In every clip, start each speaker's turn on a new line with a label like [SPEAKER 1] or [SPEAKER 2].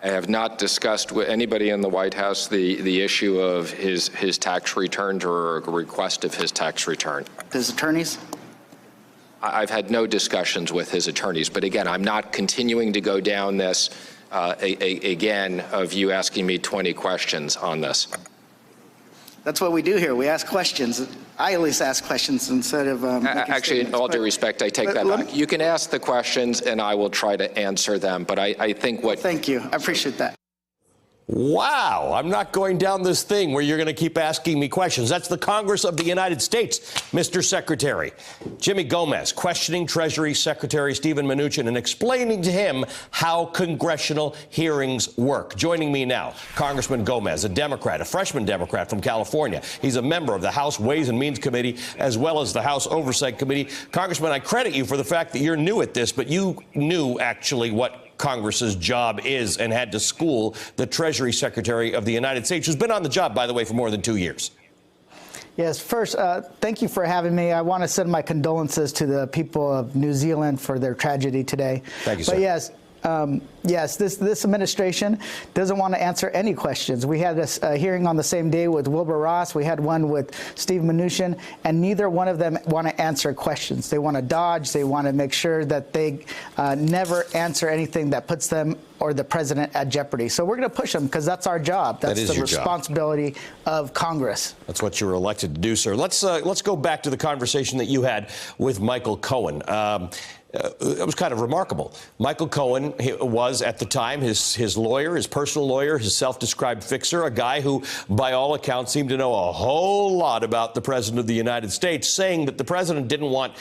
[SPEAKER 1] I have not discussed with anybody in the White House the issue of his tax returns or a request of his tax return.
[SPEAKER 2] His attorneys?
[SPEAKER 1] I've had no discussions with his attorneys, but again, I'm not continuing to go down this again of you asking me 20 questions on this.
[SPEAKER 2] That's what we do here. We ask questions. I at least ask questions instead of
[SPEAKER 1] actually, in all due respect, I take that back. You can ask the questions, and I will try to answer them. But I think what.
[SPEAKER 2] Thank you. I appreciate that.
[SPEAKER 3] Wow, I'm not going down this thing where you're going to keep asking me questions. That's the Congress of the United States, Mr. Secretary. Jimmy Gomez questioning Treasury Secretary Steven Mnuchin and explaining to him how congressional hearings work. Joining me now, Congressman Gomez, a Democrat, a freshman Democrat from California. He's a member of the House Ways and Means Committee as well as the House Oversight Committee. Congressman, I credit you for the fact that you're new at this, but you knew actually what Congress's job is and had to school the Treasury Secretary of the United States, who's been on the job, by the way, for more than 2 years.
[SPEAKER 4] Yes, first, thank you for having me. I want to send my condolences to the people of New Zealand for their tragedy today.
[SPEAKER 3] Thank you, sir.
[SPEAKER 4] But yes, this administration doesn't want to answer any questions. We had a hearing on the same day with Wilbur Ross. We had one with Steve Mnuchin, and neither one of them want to answer questions. They want to dodge. They want to make sure that they never answer anything that puts them or the president at jeopardy. So we're going to push them because that's our job. That's the responsibility of Congress. That's
[SPEAKER 3] what you were elected to do, sir. Let's go back to the conversation that you had with Michael Cohen. It was kind of remarkable. Michael Cohen was, at the time, his lawyer, his personal lawyer, his self-described fixer, a guy who, by all accounts, seemed to know a whole lot about the President of the United States, saying that the President didn't want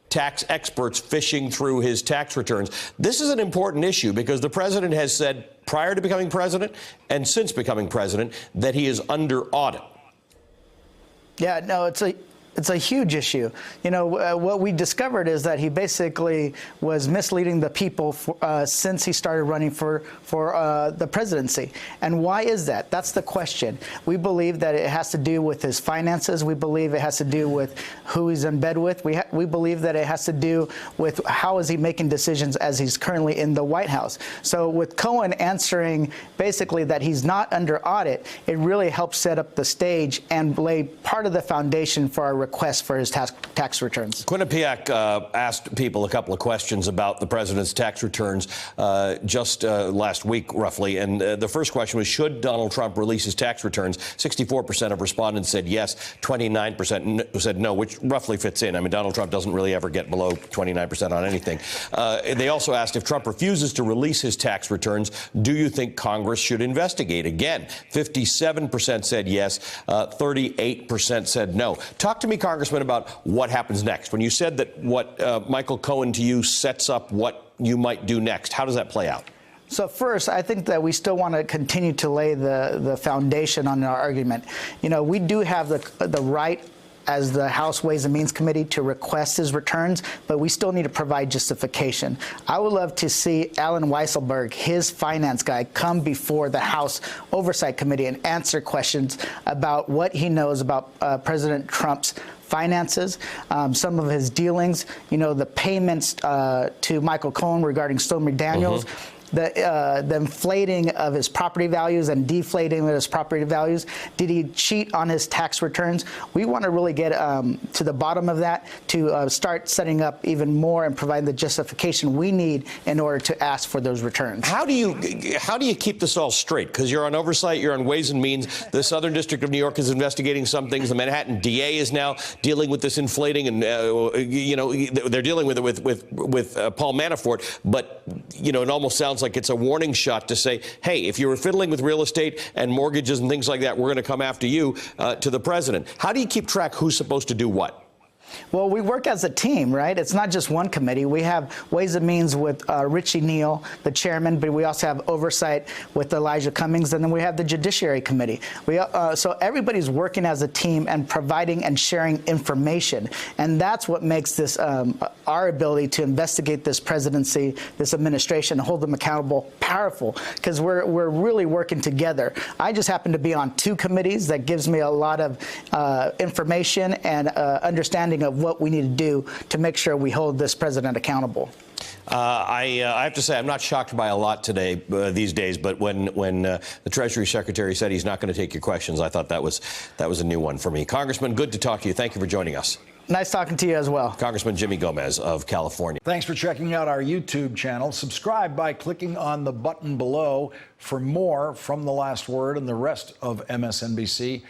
[SPEAKER 3] tax experts fishing through his tax returns. This is an important issue because the President has said prior to becoming president and since becoming president that he is under audit.
[SPEAKER 4] Yeah, no, it's a huge issue. You know, what we discovered is that he basically was misleading the people since he started running for the presidency. And why is that? That's the question. We believe that it has to do with his finances. We believe it has to do with who he's in bed with. We believe that it has to do with how is he making decisions as he's currently in the White House. So with Cohen answering basically that he's not under audit, it really helps set up the stage and lay part of the foundation for our request for his tax returns.
[SPEAKER 3] Quinnipiac asked people a couple of questions about the president's tax returns just last week, roughly. And the first question was, should Donald Trump release his tax returns? 64% of respondents said yes, 29% said no, which roughly fits in. I mean, Donald Trump doesn't really ever get below 29% on anything. They also asked, if Trump refuses to release his tax returns, do you think Congress should investigate? Again, 57% said yes, 38% said no. Talk to me, Congressman, about what happens next. When you said that what Michael Cohen to you sets up what you might do next, how does that play out?
[SPEAKER 4] So first, I think that we still want to continue to lay the foundation on our argument. You know, we do have the right as the House Ways and Means Committee to request his returns, but we still need to provide justification. I would love to see Alan Weisselberg, his finance guy, come before the House Oversight Committee and answer questions about what he knows about President Trump's finances, some of his dealings, you know, the payments to Michael Cohen regarding Stormy Daniels. The inflating of his property values and deflating of his property values. Did he cheat on his tax returns? We want to really get to the bottom of that to start setting up even more and provide the justification we need in order to ask for those returns.
[SPEAKER 3] How do you keep this all straight? Because you're on oversight, you're on Ways and Means. The Southern District of New York is investigating some things. The Manhattan DA is now dealing with this inflating, and you know, they're dealing with it with Paul Manafort. But you know, it almost sounds like it's a warning shot to say, hey, if you were fiddling with real estate and mortgages and things like that, we're going to come after you to the president. How do you keep track who's supposed to do what?
[SPEAKER 4] Well, we work as a team, right? It's not just one committee. We have Ways and Means with Richie Neal, the chairman, but we also have Oversight with Elijah Cummings, and then we have the Judiciary Committee. So everybody's working as a team and providing and sharing information, and that's what makes this our ability to investigate this presidency, this administration, hold them accountable, powerful, because we're really working together. I just happen to be on two committees that gives me a lot of information and understanding of what we need to do to make sure we hold this president accountable.
[SPEAKER 3] I have to say I'm not shocked by a lot today these days, but when the Treasury Secretary said he's not going to take your questions, I thought that was a new one for me. Congressman, good to talk to you. Thank you for joining us.
[SPEAKER 4] Nice talking to you as well.
[SPEAKER 3] Congressman Jimmy Gomez of California.
[SPEAKER 5] Thanks for checking out our YouTube channel. Subscribe by clicking on the button below for more from The Last Word and the rest of MSNBC.